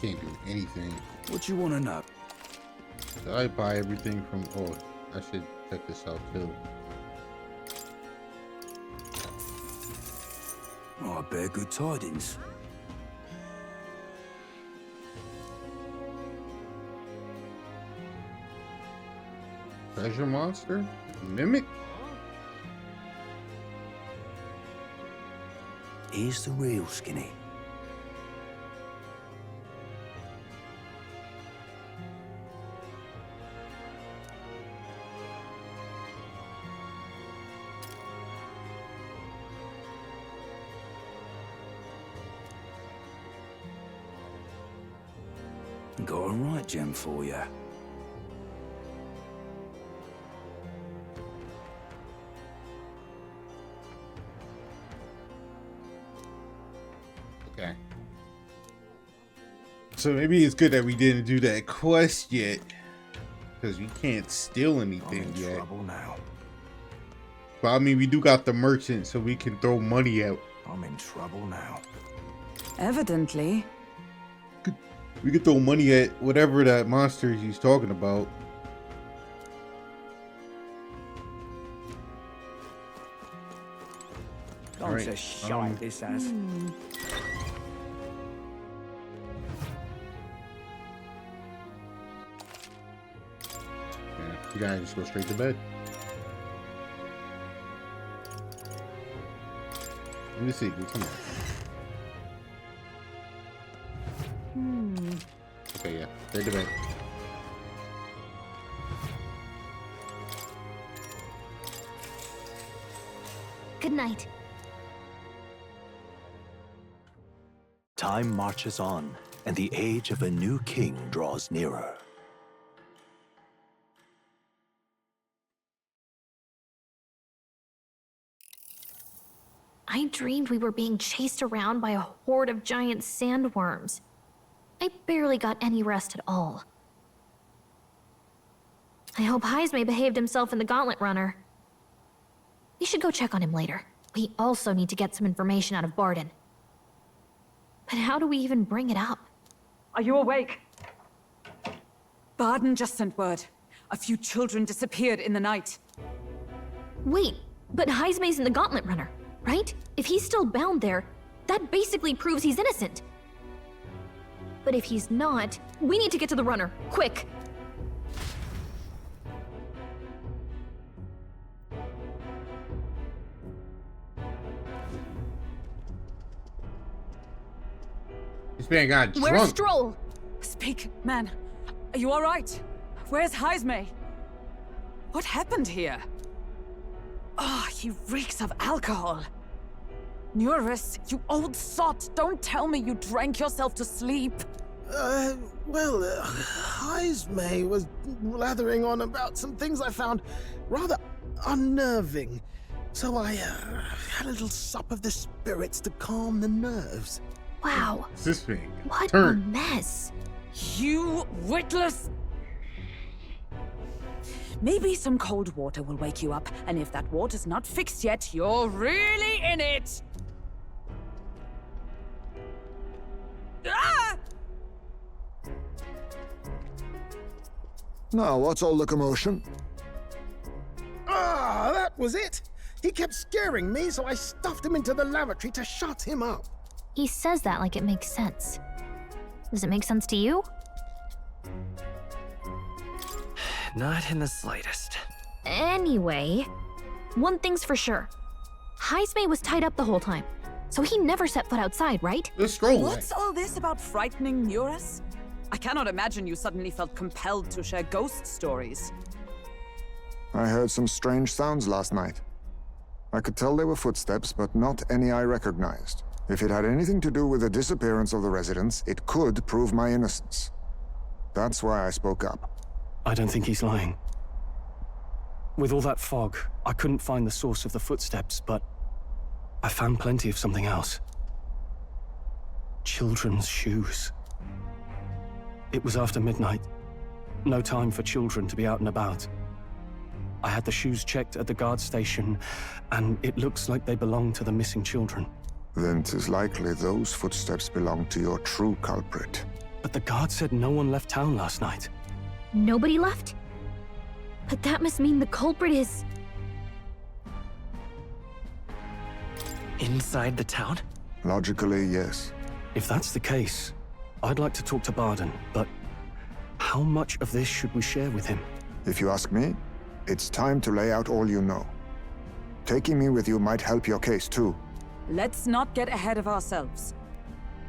Can't do anything. What you want to know? Did I buy everything from... Oh, I should check this out too. Oh, I bear good tidings. Treasure monster? Mimic? Here's the real Skinny. Got a right gem for you. Okay. So maybe it's good that we didn't do that quest yet, because we can't steal anything I'm in yet. trouble now. But I mean, we do got the merchant, so we can throw money out. I'm in trouble now. Evidently. We could throw money at whatever that monster he's talking about. Don't Alright, just shite this ass. Yeah, you gotta just go straight to bed. Let me see. Come on. Okay, yeah. Straight to bed. Good night. Time marches on, and the age of a new king draws nearer. I dreamed we were being chased around by a horde of giant sandworms. I barely got any rest at all. I hope Heismay behaved himself in the Gauntlet Runner. We should go check on him later. We also need to get some information out of Barden. But how do we even bring it up? Are you awake? Barden just sent word. A few children disappeared in the night. Wait, but Heismay's in the Gauntlet Runner, right? If he's still bound there, that basically proves he's innocent. But if he's not, we need to get to the runner, quick! This man got drunk. Where's Stroll? Speak, man. Are you all right? Where's Heismay? What happened here? Ah, he reeks of alcohol. Neurus, you old sot, don't tell me you drank yourself to sleep. Heismay was blathering on about some things I found rather unnerving. So I had a little sup of the spirits to calm the nerves. Wow, This thing. what a Turn. mess. You witless! Maybe some cold water will wake you up, and if that water's not fixed yet, you're really in it! Ah! Now, what's all the commotion? Ah, that was it! He kept scaring me, so I stuffed him into the lavatory to shut him up. He says that like it makes sense. Does it make sense to you? Not in the slightest. Anyway, one thing's for sure. Heismay was tied up the whole time, so he never set foot outside, right? Let's stroll. What's all this about frightening Neurus? I cannot imagine you suddenly felt compelled to share ghost stories. I heard some strange sounds last night. I could tell they were footsteps, but not any I recognized. If it had anything to do with the disappearance of the residents, it could prove my innocence. That's why I spoke up. I don't think he's lying. With all that fog, I couldn't find the source of the footsteps, but I found plenty of something else. Children's shoes. It was after midnight. No time for children to be out and about. I had the shoes checked at the guard station, and it looks like they belong to the missing children. Then 'tis likely those footsteps belong to your true culprit. But the guard said no one left town last night. Nobody left? But that must mean the culprit is... Inside the town? Logically, yes. If that's the case, I'd like to talk to Barden, but how much of this should we share with him? If you ask me, it's time to lay out all you know. Taking me with you might help your case, too. Let's not get ahead of ourselves.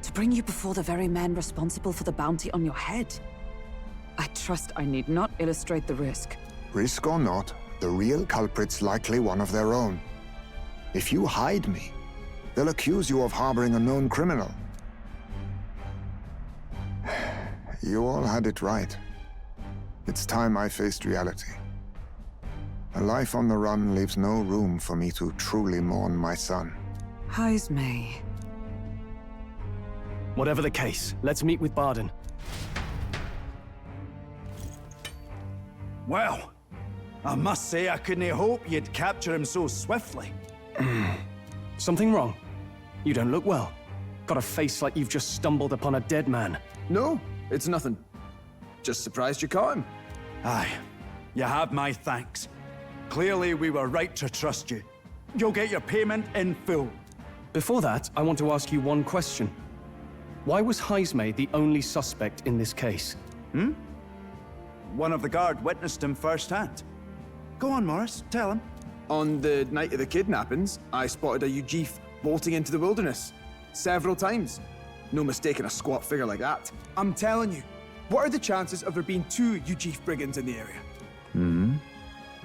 To bring you before the very man responsible for the bounty on your head. I trust I need not illustrate the risk. Risk or not, the real culprit's likely one of their own. If you hide me, they'll accuse you of harboring a known criminal. You all had it right. It's time I faced reality. A life on the run leaves no room for me to truly mourn my son. Heismay. Whatever the case, let's meet with Barden. Well, I must say I couldn't hope you'd capture him so swiftly. Something wrong? You don't look well. Got a face like you've just stumbled upon a dead man. No, it's nothing. Just surprised you caught him. Aye, you have my thanks. Clearly we were right to trust you. You'll get your payment in full. Before that, I want to ask you one question. Why was Heismay the only suspect in this case? One of the guard witnessed him firsthand. Go on, Morris, tell him. On the night of the kidnappings, I spotted a Ujif bolting into the wilderness. Several times. No mistaking a squat figure like that. I'm telling you, what are the chances of there being 2 Ujif brigands in the area?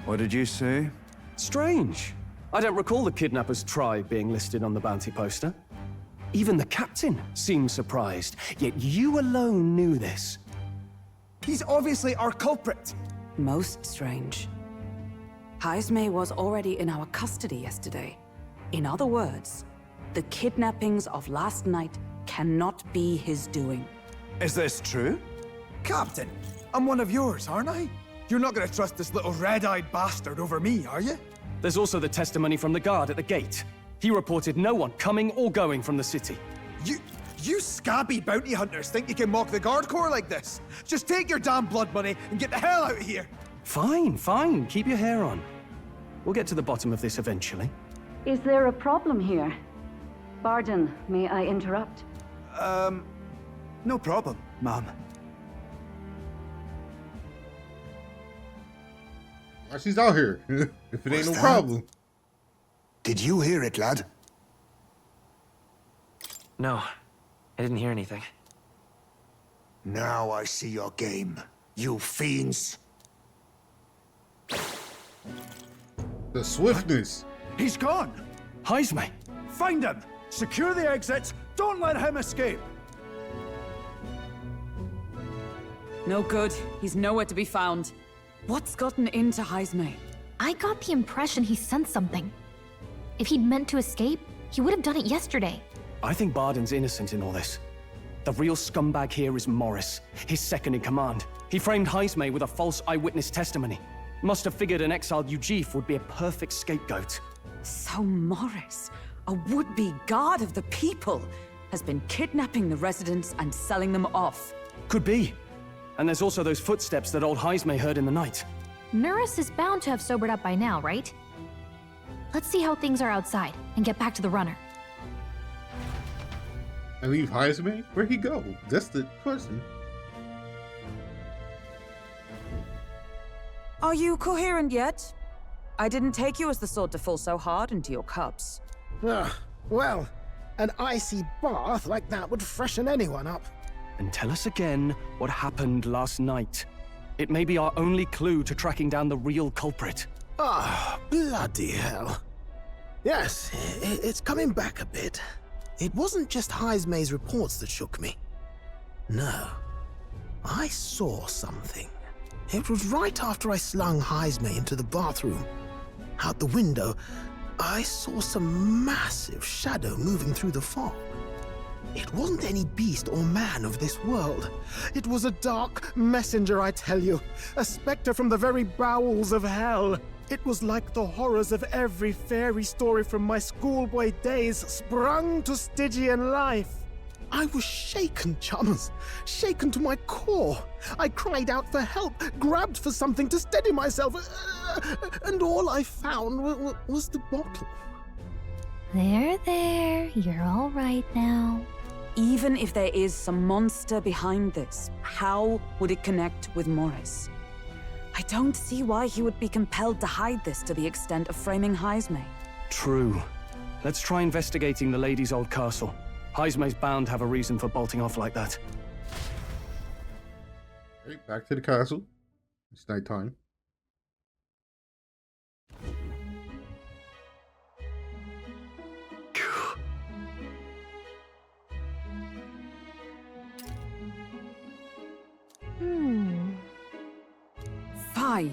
What did you say? Strange. I don't recall the kidnappers' tribe being listed on the bounty poster. Even the captain seemed surprised, yet you alone knew this. He's obviously our culprit. Most strange. Heismay was already in our custody yesterday. In other words, the kidnappings of last night cannot be his doing. Is this true? Captain, I'm one of yours, aren't I? You're not gonna trust this little red-eyed bastard over me, are you? There's also the testimony from the guard at the gate. He reported no one coming or going from the city. You scabby bounty hunters think you can mock the Guard Corps like this? Just take your damn blood money and get the hell out of here! Fine, fine. Keep your hair on. We'll get to the bottom of this eventually. Is there a problem here? Barden, may I interrupt? No problem, ma'am. Why she's out here? If it ain't no that? problem. Did you hear it, lad? No, I didn't hear anything. Now I see your game, you fiends. The swiftness. He's gone! Heismay! Find him! Secure the exits! Don't let him escape! No good. He's nowhere to be found. What's gotten into Heismay? I got the impression he sensed something. If he'd meant to escape, he would have done it yesterday. I think Barden's innocent in all this. The real scumbag here is Morris, his second in command. He framed Heismay with a false eyewitness testimony. Must have figured an exiled Ujif would be a perfect scapegoat. So Morris, a would-be guard of the people, has been kidnapping the residents and selling them off. Could be. And there's also those footsteps that old Heismay heard in the night. Nurse is bound to have sobered up by now, right? Let's see how things are outside and get back to the runner. And leave Heismay? Where'd he go? That's the question. Are you coherent yet? I didn't take you as the sort to fall so hard into your cups. Well, an icy bath like that would freshen anyone up. And tell us again what happened last night. It may be our only clue to tracking down the real culprit. Bloody hell. Yes, it's coming back a bit. It wasn't just Heismay's reports that shook me. No, I saw something. It was right after I slung Heismay into the bathroom. Out the window, I saw some massive shadow moving through the fog. It wasn't any beast or man of this world. It was a dark messenger, I tell you. A specter from the very bowels of hell. It was like the horrors of every fairy story from my schoolboy days sprung to Stygian life. I was shaken, chums. Shaken to my core. I cried out for help, grabbed for something to steady myself, and all I found was the bottle. There. You're all right now. Even if there is some monster behind this, how would it connect with Morris? I don't see why he would be compelled to hide this to the extent of framing Heismay. True. Let's try investigating the lady's old castle. Heismay's bound to have a reason for bolting off like that. Right, back to the castle. It's nighttime. Fi.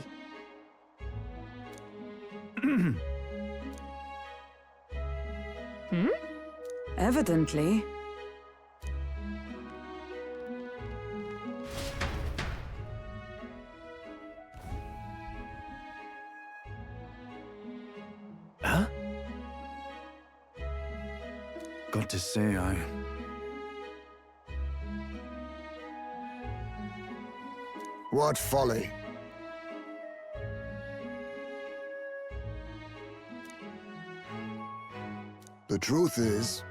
Evidently. Huh? Got to say, What folly. The truth is,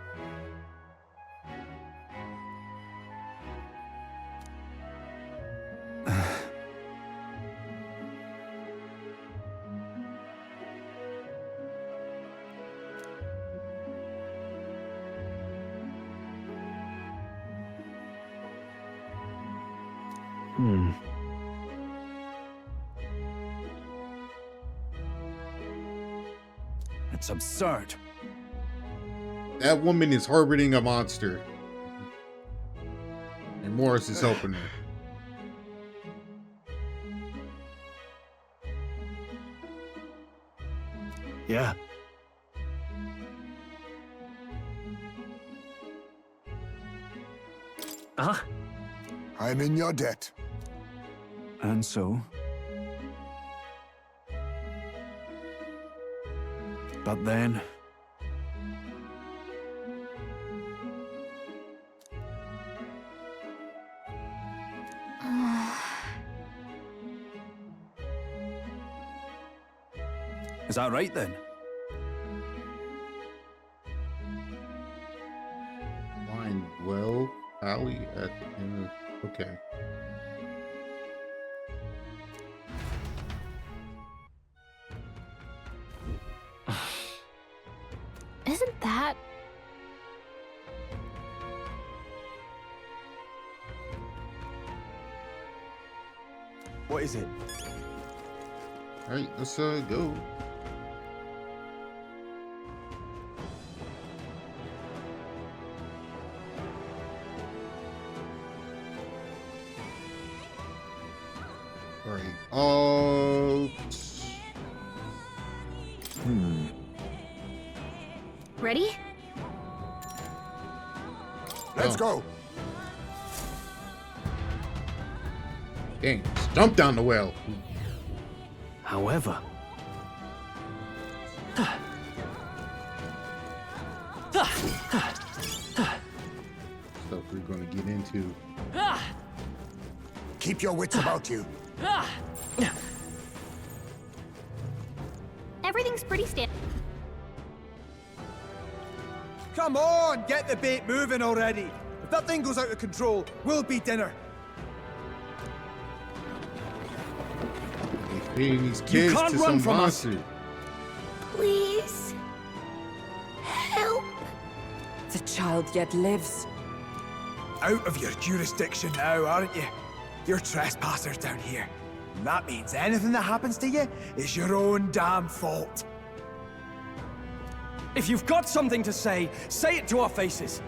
it's absurd. That woman is harboring a monster. And Morris is helping her. Yeah. I'm in your debt. And so? But then... Is that right then? Find well, alley at the end of... Okay. Isn't that... What is it? Alright, let's go. Alright, Ready? Let's go. Dang, just jump down the well. However... Stuff we're gonna get into. Keep your wits about you. Everything's pretty standard. Come on, get the bait moving already. If that thing goes out of control, we'll be dinner. He's feeding these kids can't to run some from us. monster. Please. Help. The child yet lives. Out of your jurisdiction now, aren't you? You're trespassers down here. And that means anything that happens to you is your own damn fault. If you've got something to say it to our faces.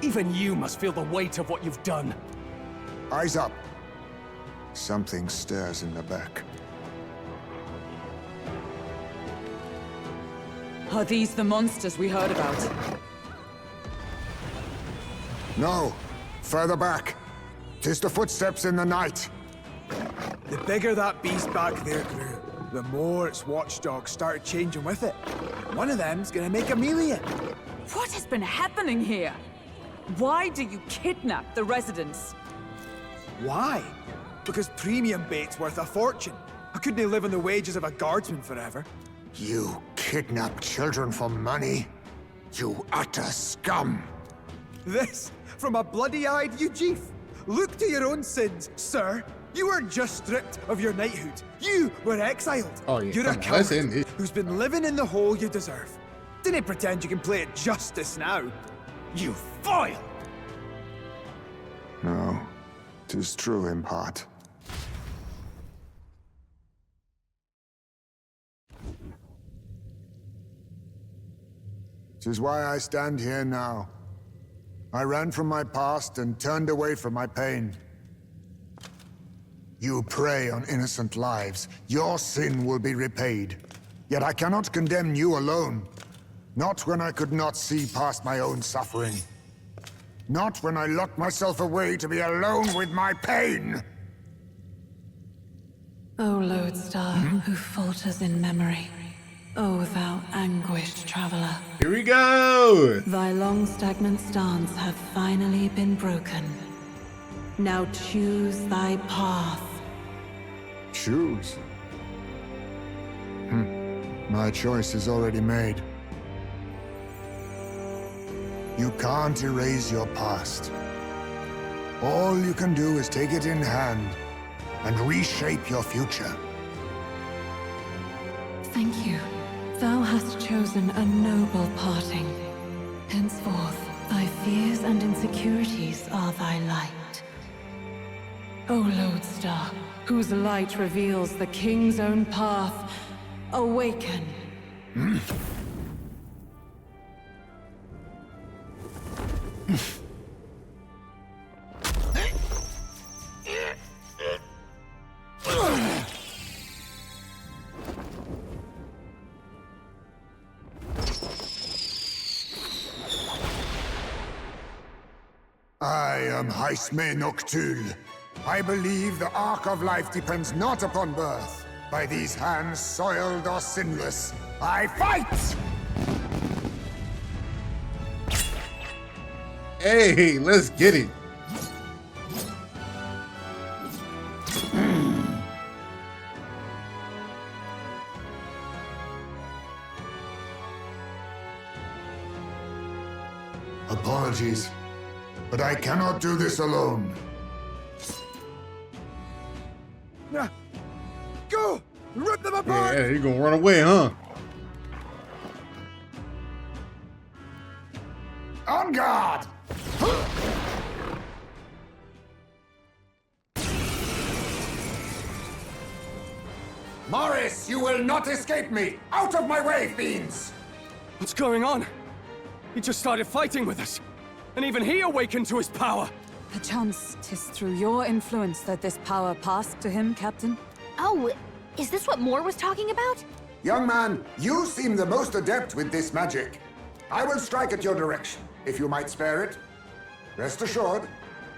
Even you must feel the weight of what you've done. Eyes up. Something stirs in the back. Are these the monsters we heard about? No. Further back. 'Tis the footsteps in the night. The bigger that beast back there grew, the more its watchdogs started changing with it. One of them's gonna make a meal of it. What has been happening here? Why do you kidnap the residents? Why? Because premium bait's worth a fortune. I couldn't live on the wages of a guardsman forever. You kidnap children for money? You utter scum! This from a bloody-eyed Eugene. Look to your own sins, sir. You weren't just stripped of your knighthood. You were exiled. Oh, yeah, You're a come on, let's coward end it. who's been living in the hole you deserve. Didn't pretend you can play it justice now. You foil! No, 'tis true in part. Tis why I stand here now. I ran from my past and turned away from my pain. You prey on innocent lives. Your sin will be repaid. Yet I cannot condemn you alone. Not when I could not see past my own suffering. Not when I locked myself away to be alone with my pain! O Lodestar, who falters in memory. O thou anguished traveler. Here we go! Thy long stagnant stance hath finally been broken. Now choose thy path. Choose? My choice is already made. You can't erase your past. All you can do is take it in hand and reshape your future. Thank you. Thou hast chosen a noble parting. Henceforth, thy fears and insecurities are thy light. O Lodestar, whose light reveals the king's own path, awaken. I am Heismay Noctul. I believe the arc of life depends not upon birth. By these hands, soiled or sinless, I fight! Hey, let's get it. Apologies, but I cannot do this alone. Go! Rip them apart! Yeah, you're gonna run away, huh? On guard! Morris, you will not escape me! Out of my way, fiends! What's going on? He just started fighting with us. And even he awakened to his power. Perchance 'tis through your influence that this power passed to him, Captain? Oh, is this what Moore was talking about? Young man, you seem the most adept with this magic. I will strike at your direction, if you might spare it. Rest assured,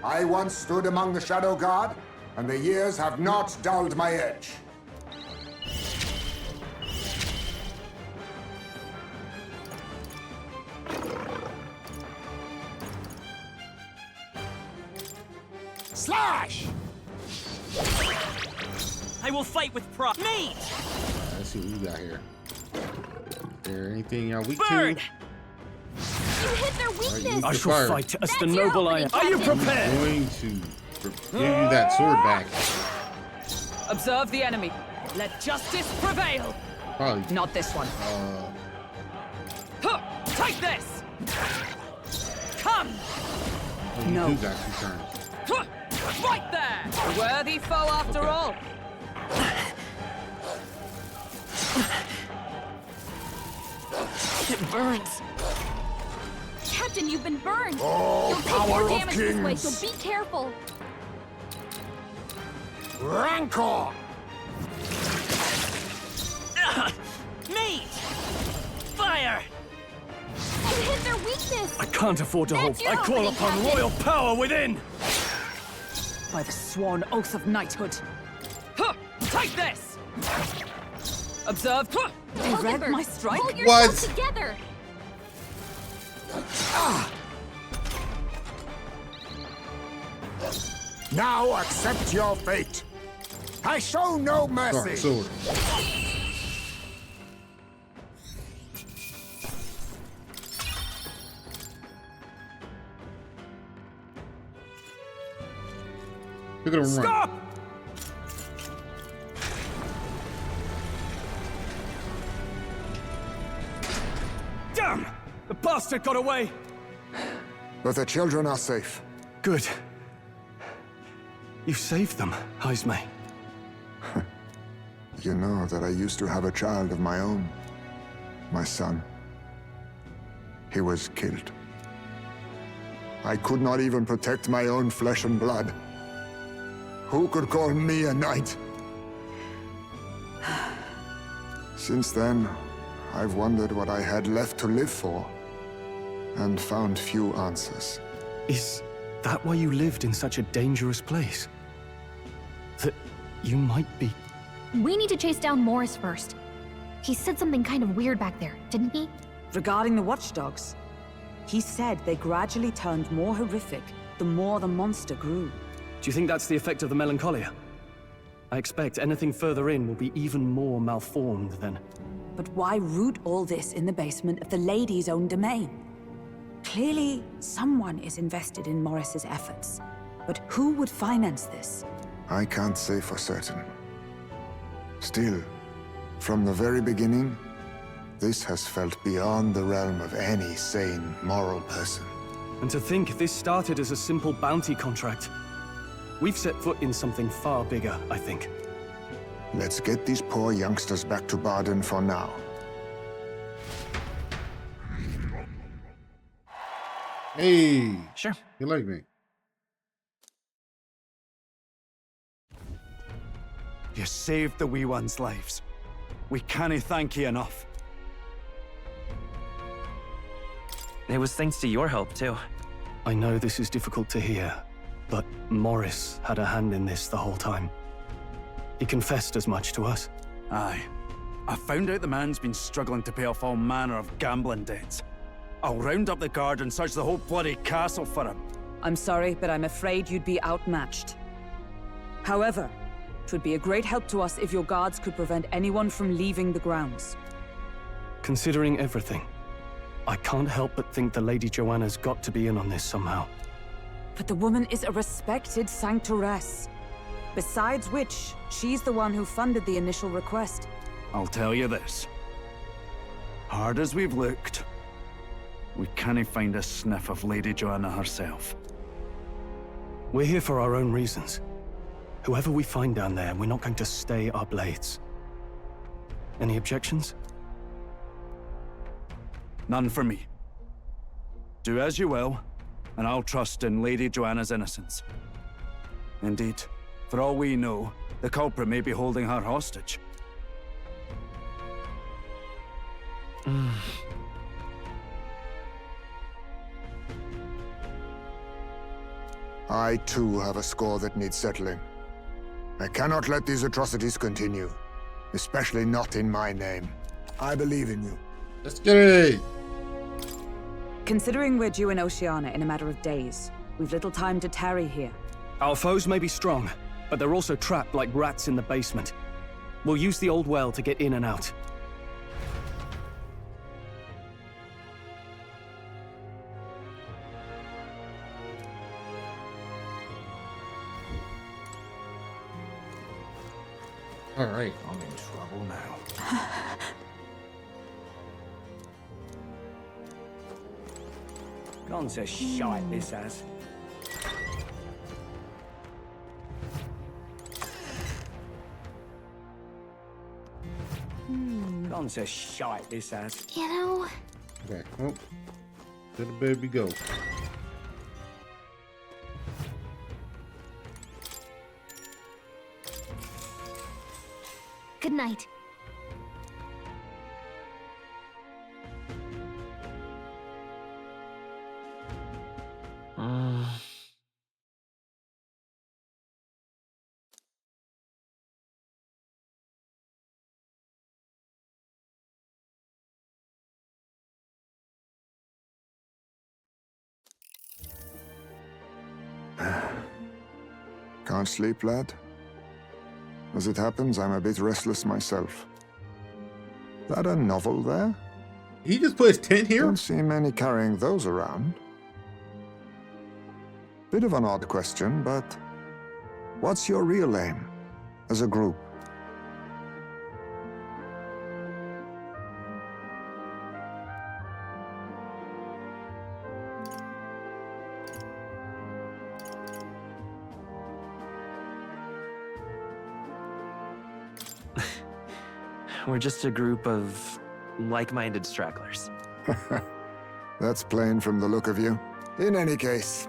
I once stood among the Shadow Guard, and the years have not dulled my edge. Slash! I will fight with pride. Mate! Let's see what we got here. Is there anything y'all weak Bird! to? You hit their weakness! I shall fire. fight as the That's noble your I am. opening, Are you Captain. prepared? I'm going to give you that sword back. Observe the enemy. Let justice prevail. Probably. Not this one. Huh, take this! Come! No. You got 2 turns. Huh, right there! A worthy foe after Okay. all. It burns. Captain, you've been burned! Oh, You'll take power more of damage this way, kings. so be careful! Rancor! Mate! Fire! You hit their weakness! I can't afford to That's hold. I your call opening, upon Captain. royal power within! By the sworn oath of knighthood. Huh, take this! Observe. Huh, you read Hulkenberg, my strike? Hold yourself What? together! Now accept your fate. I show no mercy. Sword. Look at him run. Stop! Damn! The bastard got away! But the children are safe. Good. You saved them, Heismay. You know that I used to have a child of my own. My son. He was killed. I could not even protect my own flesh and blood. Who could call me a knight? Since then, I've wondered what I had left to live for, and found few answers. Is that why you lived in such a dangerous place? That you might be... We need to chase down Morris first. He said something kind of weird back there, didn't he? Regarding the watchdogs, he said they gradually turned more horrific the more the monster grew. Do you think that's the effect of the melancholia? I expect anything further in will be even more malformed then. But why root all this in the basement of the lady's own domain? Clearly, someone is invested in Morris's efforts. But who would finance this? I can't say for certain. Still, from the very beginning, this has felt beyond the realm of any sane, moral person. And to think this started as a simple bounty contract. We've set foot in something far bigger, I think. Let's get these poor youngsters back to Barden for now. Hey. Sure. You like me? You saved the wee ones' lives. We can't thank you enough. It was thanks to your help, too. I know this is difficult to hear, but Morris had a hand in this the whole time. He confessed as much to us. Aye. I found out the man's been struggling to pay off all manner of gambling debts. I'll round up the guard and search the whole bloody castle for him. I'm sorry, but I'm afraid you'd be outmatched. However, it would be a great help to us if your guards could prevent anyone from leaving the grounds. Considering everything, I can't help but think the Lady Joanna's got to be in on this somehow. But the woman is a respected sanctoress. Besides which, she's the one who funded the initial request. I'll tell you this. Hard as we've looked, we can't find a sniff of Lady Joanna herself. We're here for our own reasons. Whoever we find down there, we're not going to stay our blades. Any objections? None for me. Do as you will, and I'll trust in Lady Joanna's innocence. Indeed, for all we know, the culprit may be holding her hostage. I too have a score that needs settling. I cannot let these atrocities continue, especially not in my name. I believe in you. Let's get it! Considering we're due in Oceania in a matter of days, we've little time to tarry here. Our foes may be strong, but they're also trapped like rats in the basement. We'll use the old well to get in and out. All right. I'm in trouble now. Gone to shite, this has. Gone to shite, this has. You know... Okay. Oh. Let the baby go. Good night. Can't sleep, lad? As it happens, I'm a bit restless myself. That a novel there? He just put his tent here? Don't see many carrying those around. Bit of an odd question, but what's your real aim as a group? We're just a group of like-minded stragglers. That's plain from the look of you. In any case,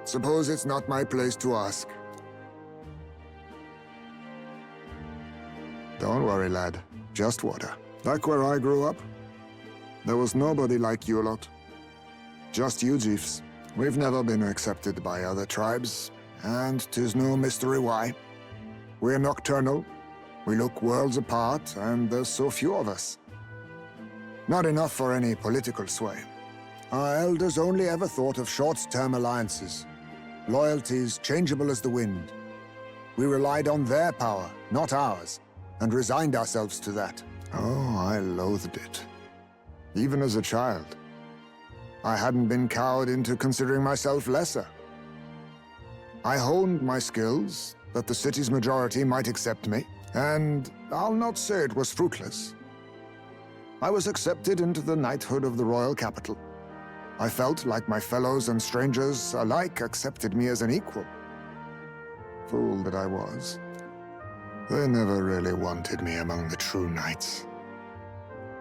suppose it's not my place to ask. Don't worry, lad. Just water. Back where I grew up, there was nobody like you lot. Just you chiefs. We've never been accepted by other tribes, and 'tis no mystery why. We're nocturnal. We look worlds apart, and there's so few of us. Not enough for any political sway. Our elders only ever thought of short-term alliances, loyalties changeable as the wind. We relied on their power, not ours, and resigned ourselves to that. Oh, I loathed it. Even as a child. I hadn't been cowed into considering myself lesser. I honed my skills, that the city's majority might accept me. And I'll not say it was fruitless. I was accepted into the knighthood of the royal capital. I felt like my fellows and strangers alike accepted me as an equal. Fool that I was. They never really wanted me among the true knights.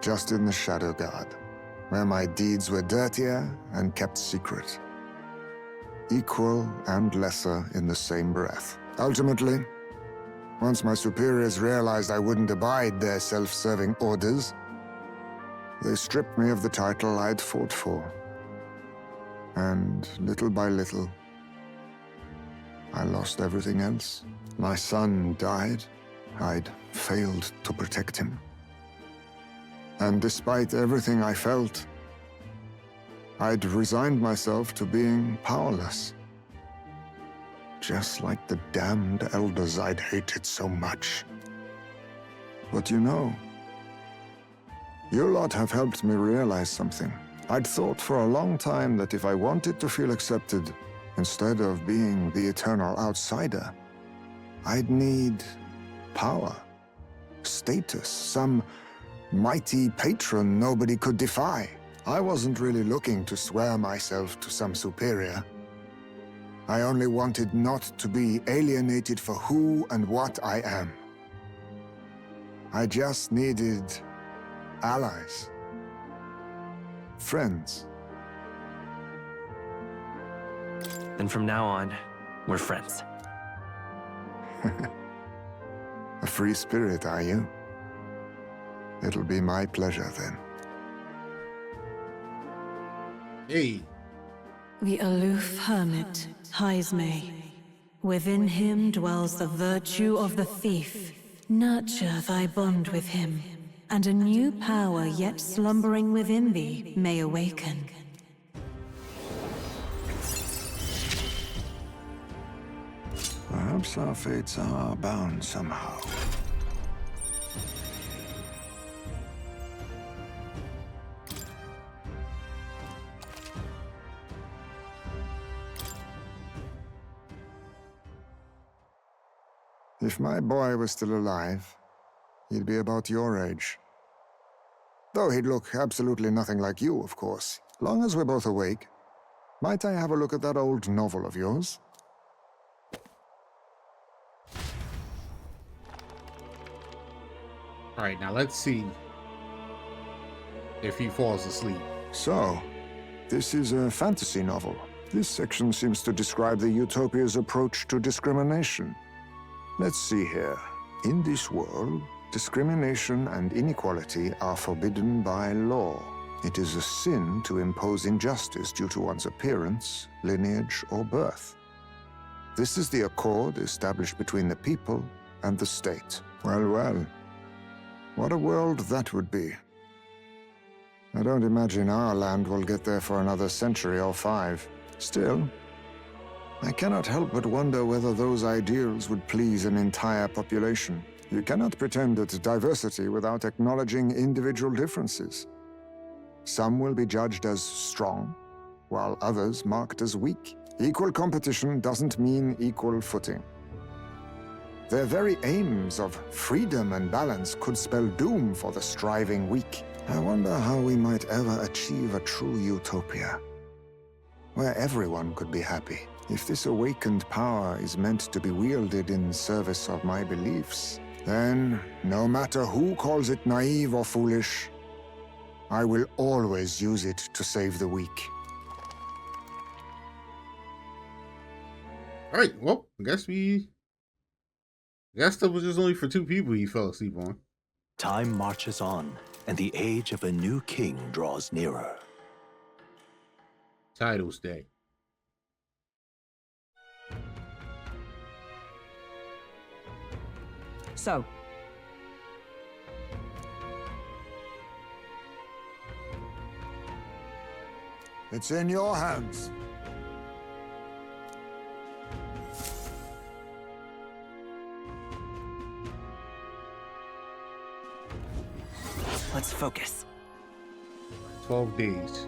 Just in the Shadow Guard, where my deeds were dirtier and kept secret. Equal and lesser in the same breath. Ultimately, once my superiors realized I wouldn't abide their self-serving orders, they stripped me of the title I'd fought for. And little by little, I lost everything else. My son died. I'd failed to protect him. And despite everything I felt, I'd resigned myself to being powerless. Just like the damned elders I'd hated so much. But you know, you lot have helped me realize something. I'd thought for a long time that if I wanted to feel accepted, instead of being the eternal outsider, I'd need power, status, some mighty patron nobody could defy. I wasn't really looking to swear myself to some superior. I only wanted not to be alienated for who and what I am. I just needed allies. Friends. Then from now on, we're friends. A free spirit, are you? It'll be my pleasure then. Hey. The aloof hermit, Heismay. Within him dwells the virtue of the thief. Nurture thy bond with him, and a new power yet slumbering within thee may awaken. Perhaps our fates are bound somehow. If my boy was still alive, he'd be about your age. Though he'd look absolutely nothing like you, of course. Long as we're both awake, might I have a look at that old novel of yours? Alright, now let's see if he falls asleep. So, this is a fantasy novel. This section seems to describe the Utopia's approach to discrimination. Let's see here. In this world, discrimination and inequality are forbidden by law. It is a sin to impose injustice due to one's appearance, lineage, or birth. This is the accord established between the people and the state. Well, well. What a world that would be. I don't imagine our land will get there for another century or 5. Still, I cannot help but wonder whether those ideals would please an entire population. You cannot pretend at diversity without acknowledging individual differences. Some will be judged as strong, while others marked as weak. Equal competition doesn't mean equal footing. Their very aims of freedom and balance could spell doom for the striving weak. I wonder how we might ever achieve a true utopia, where everyone could be happy. If this awakened power is meant to be wielded in service of my beliefs, then, no matter who calls it naive or foolish, I will always use it to save the weak. Alright, well, I guess that was just only for 2 people he fell asleep on. Time marches on, and the age of a new king draws nearer. Titles Day. So, It's in your hands. Let's focus. 12 days.